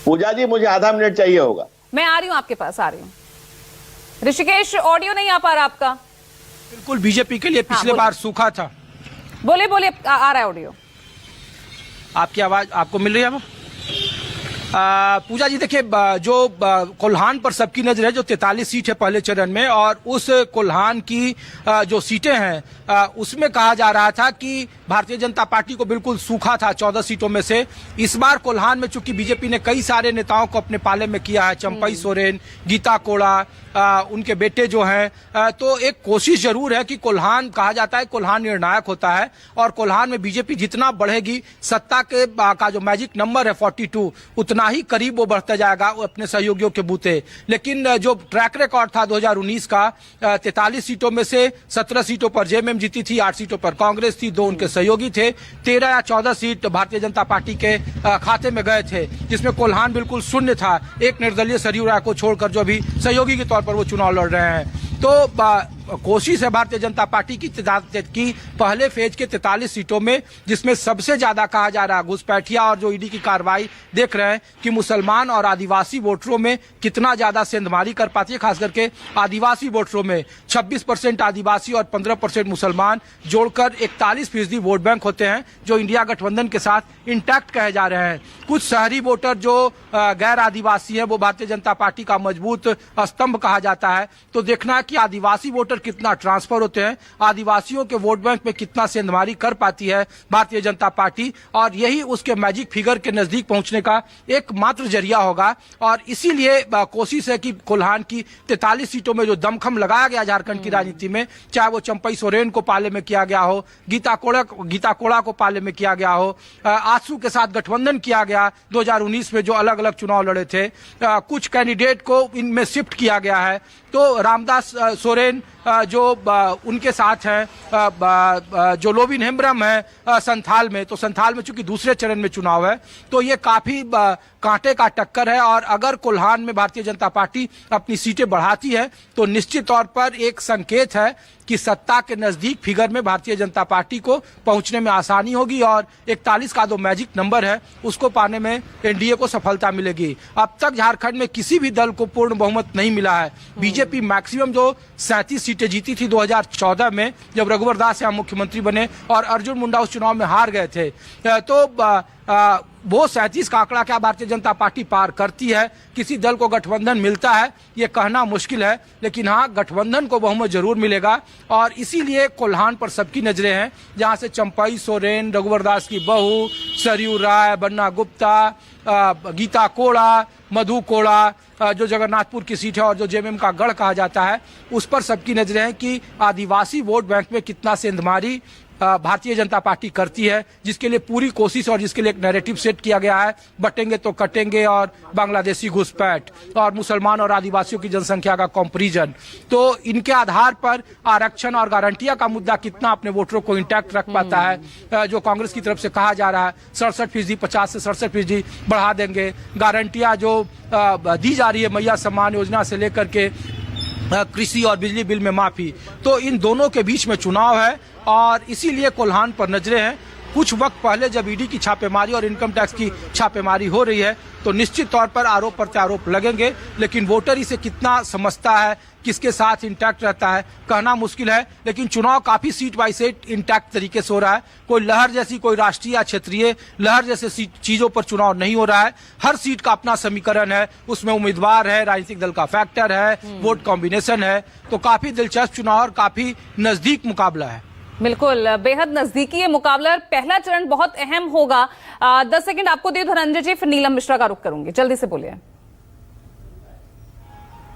पूजा जी मुझे आधा मिनट चाहिए होगा। मैं आ रही हूं, आपके पास आ रही हूं। ऋषिकेश, ऑडियो नहीं आ पा रहा आपका। बिल्कुल, बीजेपी के लिए पिछले बार सूखा था। बोले बोले, आ रहा है ऑडियो। आपकी आवाज आपको मिल रही है अब? पूजा जी देखिए, जो कोल्हान पर सबकी नजर है, जो 43 सीट है पहले चरण में, और उस कोल्हान की जो सीटें हैं उसमें कहा जा रहा था कि भारतीय जनता पार्टी को बिल्कुल सूखा था 14 सीटों में से। इस बार कोल्हान में चूंकि बीजेपी ने कई सारे नेताओं को अपने पाले में किया है, चंपई सोरेन, गीता कोड़ा, उनके बेटे जो हैं, तो एक कोशिश जरूर है कि कोल्हान, कहा जाता है कोल्हान निर्णायक होता है, और कोल्हान में बीजेपी जितना बढ़ेगी, सत्ता के का जो मैजिक नंबर है 42, उतना ही करीब वो बढ़ता जाएगा अपने सहयोगियों के बूते। लेकिन जो ट्रैक रिकॉर्ड था 2019 का, 43 सीटों में से 17 सीटों पर जेएमएम जीती थी, 8 सीटों पर कांग्रेस थी, 2 उनके सहयोगी थे, 13 या 14 सीट भारतीय जनता पार्टी के खाते में गए थे, जिसमें कोल्हान बिल्कुल शून्य था, एक निर्दलीय सरयू राय को छोड़कर, जो अभी सहयोगी के तौर पर वो चुनाव लड़ रहे हैं। तो कोशिश है भारतीय जनता पार्टी की पहले फेज के 43 सीटों में, जिसमें सबसे ज्यादा कहा जा रहा है घुसपैठिया और जो ईडी की कार्रवाई देख रहे हैं कि मुसलमान और आदिवासी वोटरों में कितना ज्यादा सेंधमारी कर पाती है। खास करके आदिवासी वोटरों में 26% आदिवासी और 15% मुसलमान जोड़कर 41% वोट बैंक होते हैं, जो इंडिया गठबंधन के साथ इंटैक्ट कहे जा रहे हैं। कुछ शहरी वोटर जो गैर आदिवासी है, वो भारतीय जनता पार्टी का मजबूत स्तंभ कहा जाता है। तो देखना है कि आदिवासी वोटर कितना ट्रांसफर होते हैं, आदिवासियों के वोट बैंक में कितना सेंधमारी कर पाती है भारतीय जनता पार्टी, और यही उसके मैजिक फिगर के नजदीक पहुंचने का एकमात्र जरिया होगा। और इसीलिए कोशिश है कि कोल्हान की 43 सीटों में जो दमखम लगाया गया झारखंड की राजनीति में, चाहे वो चंपई सोरेन को पाले में किया गया हो, गीता कोड़ा को पाले में किया गया हो, आजसू के साथ गठबंधन किया गया 2019 में जो अलग अलग चुनाव लड़े थे, कुछ कैंडिडेट को इनमें शिफ्ट किया गया है। तो रामदास सोरेन जो उनके साथ हैं, जो लोबिन हेम्ब्रम है संथाल में, तो संथाल में चूंकि दूसरे चरण में चुनाव है, तो ये काफी कांटे का टक्कर है। और अगर कोल्हान में भारतीय जनता पार्टी अपनी सीटें बढ़ाती है, तो निश्चित तौर पर एक संकेत है कि सत्ता के नजदीक फिगर में भारतीय जनता पार्टी को पहुंचने में आसानी होगी, और 41 का जो मैजिक नंबर है उसको पाने में एनडीए को सफलता मिलेगी। अब तक झारखंड में किसी भी दल को पूर्ण बहुमत नहीं मिला है। बीजेपी मैक्सिमम जो 37 सीटें जीती थी 2014 में, जब रघुवर दास यहाँ मुख्यमंत्री बने और अर्जुन मुंडा उस चुनाव में हार गए थे, तो वो 37 का आंकड़ा क्या भारतीय जनता पार्टी पार करती है, किसी दल को गठबंधन मिलता है, ये कहना मुश्किल है। लेकिन हाँ, गठबंधन को बहुमत जरूर मिलेगा, और इसीलिए कोल्हान पर सबकी नजरें हैं, जहां से चंपई सोरेन, रघुवर दास की बहू, सरयू राय, बन्ना गुप्ता, गीता कोड़ा, मधु कोड़ा, जो जगन्नाथपुर की सीट है और जो जेएमएम का गढ़ कहा जाता है, उस पर सबकी नजरें हैं कि आदिवासी वोट बैंक में कितना सेंधमारी भारतीय जनता पार्टी करती है, जिसके लिए पूरी कोशिश और जिसके लिए एक नैरेटिव सेट किया गया है, बटेंगे तो कटेंगे और बांग्लादेशी घुसपैठ और मुसलमान और आदिवासियों की जनसंख्या का कंपैरिजन। तो इनके आधार पर आरक्षण और गारंटिया का मुद्दा कितना अपने वोटरों को इंटैक्ट रख पाता है, जो कांग्रेस की तरफ से कहा जा रहा है 67%, 50 से 67% बढ़ा देंगे। गारंटिया जो दी जा रही है मैया सम्मान योजना से लेकर के कृषि और बिजली बिल में माफी, तो इन दोनों के बीच में चुनाव है, और इसीलिए कोल्हान पर नजरें हैं। कुछ वक्त पहले जब ईडी की छापेमारी और इनकम टैक्स की छापेमारी हो रही है, तो निश्चित तौर पर आरोप प्रत्यारोप लगेंगे, लेकिन वोटर इसे कितना समझता है, किसके साथ इंटैक्ट रहता है, कहना मुश्किल है। लेकिन चुनाव काफी सीट बाई सीट इंटैक्ट तरीके से हो रहा है। कोई लहर जैसी, कोई राष्ट्रीय या क्षेत्रीय लहर जैसे चीजों पर चुनाव नहीं हो रहा है। हर सीट का अपना समीकरण है, उसमें उम्मीदवार है, राजनीतिक दल का फैक्टर है, वोट कॉम्बिनेशन है। तो काफी दिलचस्प चुनाव और काफी नजदीक मुकाबला है। बिल्कुल, बेहद नजदीकी ये मुकाबला। पहला चरण बहुत अहम होगा। 10 सेकंड आपको दे धनंजय जी, फिर नीलम मिश्रा का रुख करूंगी, जल्दी से बोलिए।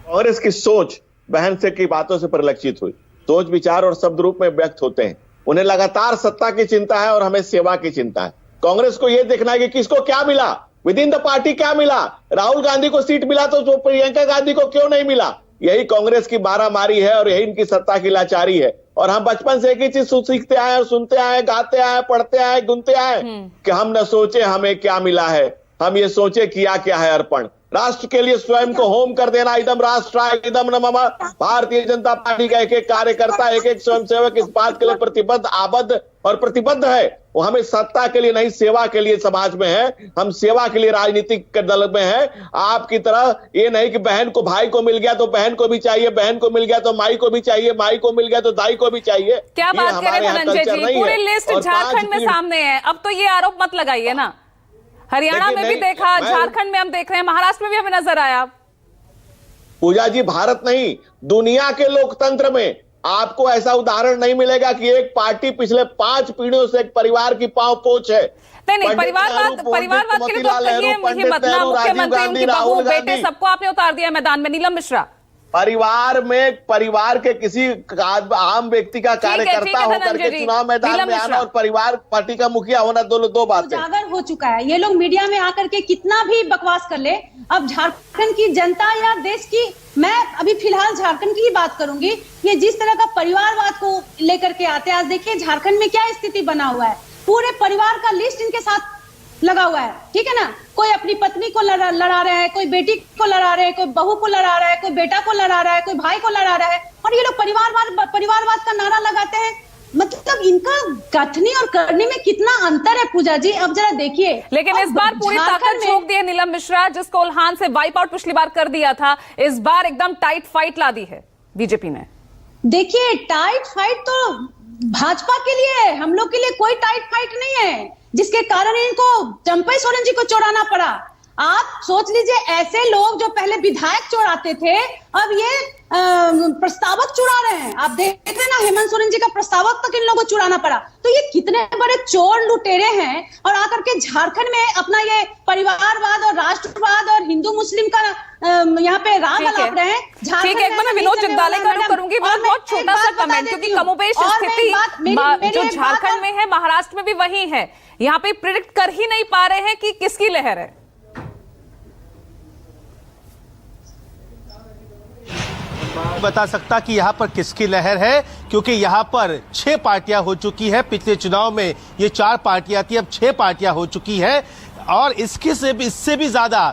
कांग्रेस की सोच बहन से की बातों से परिलक्षित हुई। सोच, विचार और शब्द रूप में व्यक्त होते हैं। उन्हें लगातार सत्ता की चिंता है और हमें सेवा की चिंता है। कांग्रेस को यह देखना है कि किसको क्या मिला, विद इन द पार्टी क्या मिला। राहुल गांधी को सीट मिला तो प्रियंका गांधी को क्यों नहीं मिला। यही कांग्रेस की मारामारी है और यही इनकी सत्ता की लाचारी है। और हम बचपन से एक ही चीज सीखते आए और सुनते आए, गाते आए, पढ़ते आए, गुनते आए कि हम न सोचे हमें क्या मिला है, हम ये सोचे किया क्या है अर्पण। राष्ट्र के लिए स्वयं को होम कर देना, इदम राष्ट्राय इदम न मम। भारतीय जनता पार्टी का एक एक कार्यकर्ता, एक एक स्वयंसेवक इस बात के लिए प्रतिबद्ध, आबद्ध और प्रतिबद्ध है। वो हमें सत्ता के लिए नहीं, सेवा के लिए समाज में है। हम सेवा के लिए राजनीतिक दल में है। आपकी तरह ये नहीं कि बहन को भाई को मिल गया तो बहन को भी चाहिए, बहन को मिल गया तो माई को भी चाहिए, माई को मिल गया तो दाई को भी चाहिए। क्या बात करें धनंजय जी, पूरी लिस्ट झारखंड में सामने है। अब तो ये आरोप मत लगाइए ना। हरियाणा में भी देखा, झारखंड में हम देख रहे हैं, महाराष्ट्र में भी हमें नजर आया। पूजा जी, भारत नहीं, दुनिया के लोकतंत्र में आपको ऐसा उदाहरण नहीं मिलेगा कि एक पार्टी पिछले 5 पीढ़ियों से एक परिवार की पांव पोछ है। नहीं, परिवारवाद के लिए तो कहिए मत ना। मुख्यमंत्री, उनकी बहू, बेटे, सबको आपने उतार दिया मैदान में। नीलम मिश्रा, परिवार में परिवार के किसी आम व्यक्ति का कार्यकर्ता होकर के चुनाव मैदान में आना और परिवार पार्टी का मुखिया होना, दो बातें। उजागर हो चुका है। ये लोग मीडिया में आकर के कितना भी बकवास कर ले, अब झारखंड की जनता या देश की, मैं अभी फिलहाल झारखंड की ही बात करूंगी, ये जिस तरह का परिवारवाद को लेकर के आते हैं, आज देखिए झारखंड में क्या स्थिति बना हुआ है। पूरे परिवार का लिस्ट इनके साथ लगा हुआ है, ठीक है ना। कोई अपनी पत्नी को लड़ा रहा है, कोई बेटी को लड़ा रहे हैं, कोई बहू को लड़ा रहा है, कोई बेटा को लड़ा रहा है, कोई भाई को लड़ा रहा है, और ये लोग परिवारवाद का नारा लगाते हैं। मतलब इनका कथनी और करने में कितना अंतर है पूजा जी, अब जरा देखिए। लेकिन इस बार पूरी ताकत झोंक दी है नीलम मिश्रा, जिस कोल्हान से वाइप आउट पिछली बार कर दिया था, इस बार एकदम टाइट फाइट ला दी है बीजेपी ने। देखिए, टाइट फाइट तो भाजपा के लिए है, हम लोग के लिए कोई टाइट फाइट नहीं है, जिसके कारण इनको चंपई सोरेन जी को चोराना पड़ा। आप सोच लीजिए, ऐसे लोग जो पहले विधायक चोराते थे, अब ये प्रस्तावक चुरा रहे हैं। आप देख रहे हैं ना, हेमंत सोरेन जी का प्रस्तावक तक इन लोगों को चुराना पड़ा। तो ये कितने बड़े चोर लुटेरे हैं, और आकर के झारखंड में अपना ये परिवारवाद और राष्ट्रवाद और हिंदू मुस्लिम का यहाँ पे राग अलाप रहे हैं। ठीक है, एक बार मैं विनोद जगदाले का रुख करूंगी। बहुत छोटा सा कमेंट, क्योंकि कमोबेश स्थिति जो झारखंड में है, महाराष्ट्र में भी वही है। यहाँ पे प्रिडिक्ट कर ही नहीं पा रहे हैं कि किसकी लहर है। बता सकता कि यहाँ पर किसकी लहर है, क्योंकि यहाँ पर 6 पार्टियां हो चुकी है। पिछले चुनाव में ये 4 पार्टियां थी, अब 6 पार्टियां हो चुकी है, और इससे भी ज्यादा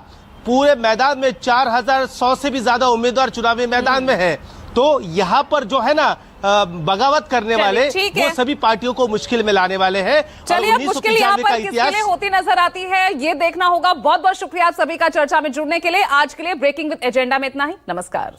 पूरे मैदान में 4100 से भी ज्यादा उम्मीदवार चुनावी मैदान में है। तो यहाँ पर जो है ना बगावत करने वाले वो सभी पार्टियों को मुश्किल में लाने वाले हैं। चलिए, मुश्किल यहाँ पर किसके लिए होती नजर आती है, ये देखना होगा। बहुत बहुत शुक्रिया आप सभी का चर्चा में जुड़ने के लिए। आज के लिए ब्रेकिंग विद एजेंडा में इतना ही। नमस्कार।